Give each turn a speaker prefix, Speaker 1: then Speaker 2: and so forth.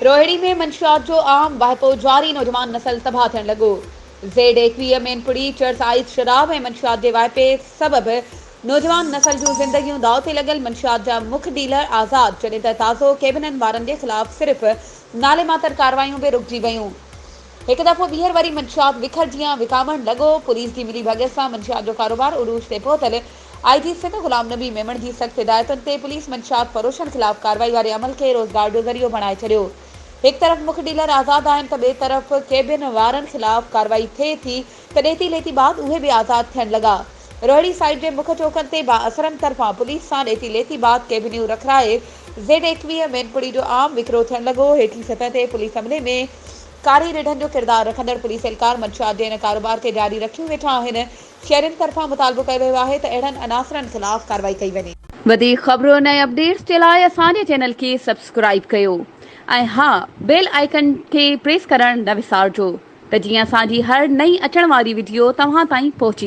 Speaker 1: रोहिणी में मंशियात जो आम वाहिपो जारी, नौजवान नस्ल तबाह थियण लॻो। Z21 मेनपुरी चर्च आइस शराब ऐं मंशियात जे वाइपे सबबि नौजवान नस्ल जूं ज़िंदगियूं दाव ते लॻल। मंशियात जा मुख्य डीलर आज़ाद, जॾहिं त ताज़ो कैबिननि वारनि जे ख़िलाफ़ सिर्फ़ नाले मातर कार्रवाइयूं बि रुकिजी वयूं। एक दफ़ो ॿीहर वरी मंशियात विखरजियां विकामण लॻो। पुलिस जी मिली भगत सां मंशियात जो कारोबार उरूज ते पहुतल। IG सिंध गुलाम नबी मेमण जी सख़्त हिदायतुनि ते पुलिस मंशियात फरोशनि ख़िलाफ़ कार्रवाई वारे अमल खे रोज़गार जो ज़रियो बणाए छॾियो। एक तरफ़ मुख्य डीलर आज़ाद आहिनि त ॿिए तरफ़ कैबिन वारनि ख़िलाफ़ कार्रवाई थिए थी त ॾेती लेती बाद उहे बि आज़ाद थियण लॻा। रोहिड़ी साइड जे मुख्य चौकनि ते बाअसरनि तरफ़ां पुलिस सां ॾेती लेती बाद कैबिनियूं रखाए Z21 मेनपुरी जो आम विकिरो थियण लॻो। हेठली सतह ते पुलिस अमले में कारी रिढनि जो किरदारु रखंदड़ पुलिस एहलकार मंशियात जे हिन कारोबार खे जारी रखियूं वेठा आहिनि। शहरियुनि तरफ़ां मुतालबो कयो वियो आहे त अहिड़नि अनासरनि ख़िलाफ़ कार्रवाई कई वञे।
Speaker 2: वधीक ख़बरुनि ऐं अपडेट्स जे लाइ असांजे चैनल खे सब्सक्राइब कयो ऐं हा, बेल आइकन खे प्रेस करणु न विसारिजो त जीअं असांजी हर नई अचण वारी वीडियो तव्हां ताईं पहुची